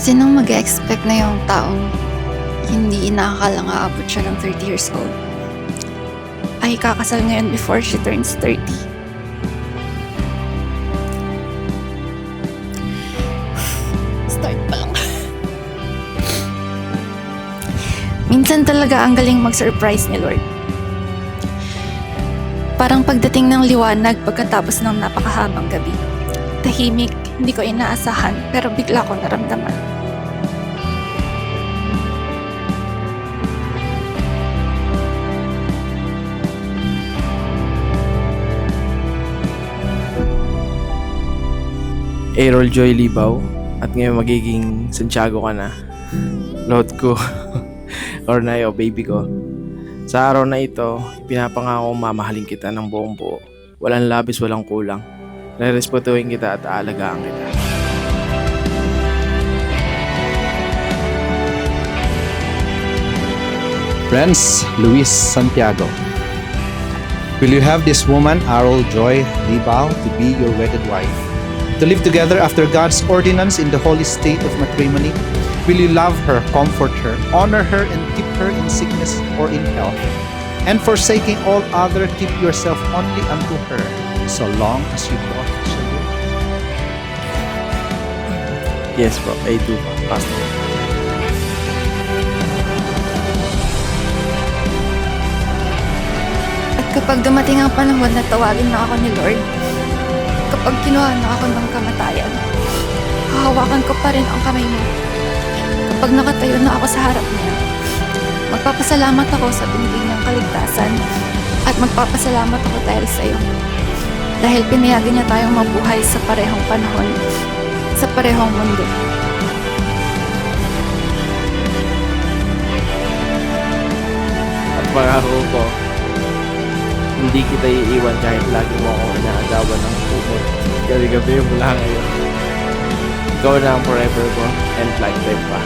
Sinong mag-expect na yung taong hindi inaakalang aabot siya ng 30 years old ay kakasal ngayon before she turns 30? Start pa lang. Minsan talaga ang galing mag-surprise ni Lord. Parang pagdating ng liwanag pagkatapos ng napakahabang gabi. Tahimik, hindi ko inaasahan, pero bigla ko naramdaman. Errol Joy Libaw, at ngayon magiging Santiago ka na. Lord ko, Ornayo, baby ko. Sa araw na ito, ipinapangako mamahalin kita ng buong buo. Walang labis, walang kulang. Rerespetuhin kita at aalagaan kita. Friends, Luis Santiago. Will you have this woman, Errol Joy Libao, to be your wedded wife? To live together after God's ordinance in the holy state of matrimony? Will you love her, comfort her, honor her, and keep her in sickness or in health? And forsaking all other, keep yourself only unto her, so long as you both shall live? Yes bro, I do, Pastor. At kapag dumating ang panahon na tawagin na ako ni Lord, kapag kinuha na ako ng kamatayan, hahawakan ko pa rin ang kamay mo. Kapag nakatayo na ako sa harap niya, magpapasalamat ako sa binigay niyang kaligtasan at magpapasalamat ako dahil sa iyo. Dahil pinayagan niya tayong mabuhay sa parehong panahon, sa parehong mundo. At pangako ko, hindi kita iiwan kahit lagi mo akong inaagawan ng tumor. Gabi-gabi mula ngayon. Ikaw na ang forever ko and lifetime pa.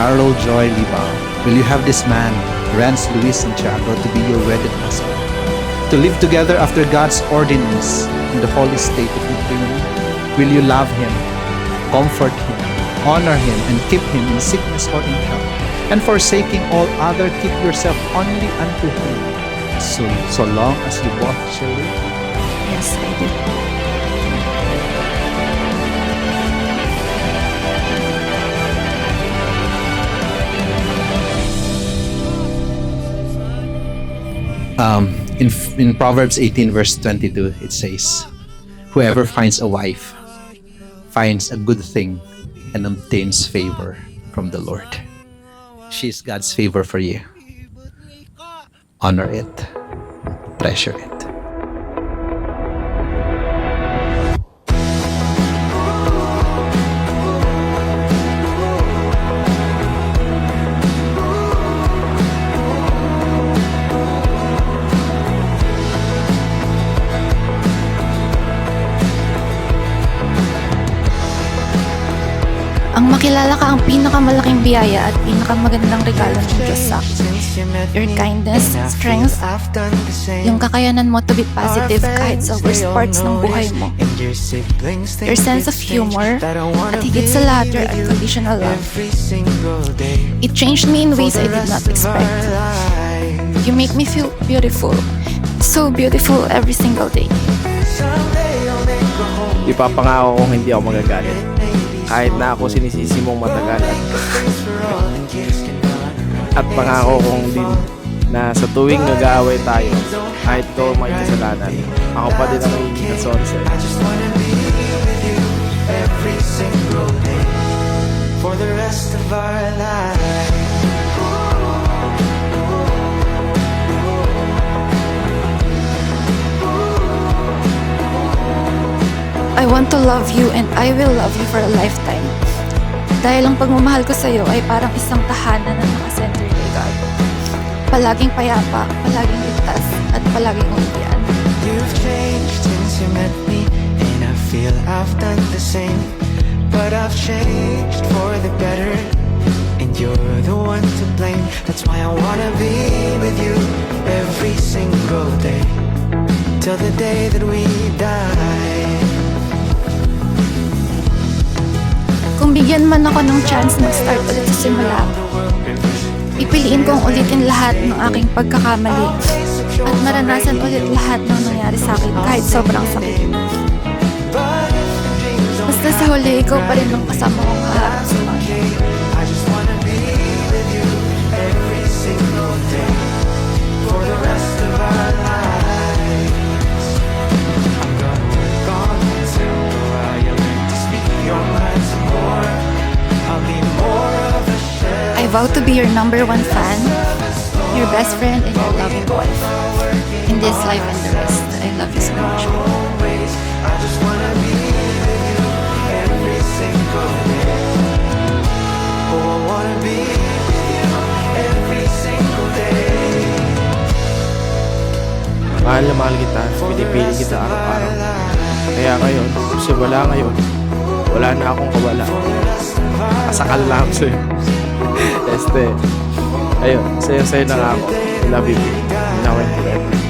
Errol Joy Libao, will you have this man, Rance Luis Santiago, to be your wedded husband? To live together after God's ordinance in the holy state of matrimony? Will you love him, comfort him, honor him, and keep him in sickness or in health? And forsaking all other, keep yourself only unto him, so long as you both shall live? Yes, I do. In Proverbs 18 verse 22, it says, whoever finds a wife finds a good thing and obtains favor from the Lord. She is God's favor for you. Honor it. Treasure it. Ang makilala ka ang pinakamalaking biyaya at pinakamagandang regalo ng Diyos sa akin. Your kindness, strength, yung kakayanan mo to be positive kahit sa worst parts ng buhay mo. Your sense of humor, at higit sa lahat, your unconditional love. It changed me in ways I did not expect. You make me feel beautiful. So beautiful every single day. Ipapangako kong hindi ako magagalit. Kahit na ako sinisisi mong matagalan. At pangako kong din na sa tuwing nag-aaway tayo, kahit ikaw may kasalanan, ako pa din ang sorry sa'yo. Every single day for the rest of our lives. I want to love you and I will love you for a lifetime. Dahil ang pagmamahal ko sa iyo ay parang isang tahanan na nakasenter kay God. Palaging payapa, palaging ligtas, at palaging umiyan. You've changed since you met me, and I feel I've done the same. but I've changed for the better, and you're the one to blame. That's why I wanna be with you every single day, till the day that we die. Kung bigyan man ako ng chance mag-start ulit sa simula, pipiliin kong ulitin lahat ng aking pagkakamali at maranasan ulit lahat ng nangyari sa akin kahit sobrang sakit. Basta sa huli, ikaw pa rin ang kasama kong haharap sa mga. I just wanna be with you every single day, for the rest of our lives. I'm gonna work on the tempo while you learn to speak your mind some more. I'll be more of a shell. I vow to be your number one fan, your best friend, and your loving wife. In this life and the rest, I love you so much. Always, I just wanna be with you every single day. Oh, I wanna be with you every single day. Mahal na mahal kita. Pinipili kita araw-araw. Kaya ngayon, kasi wala ngayon, wala na akong kawala. Asakal na ako sa'yo. Ayun, sa'yo na nga ako. I love you. Now and forever.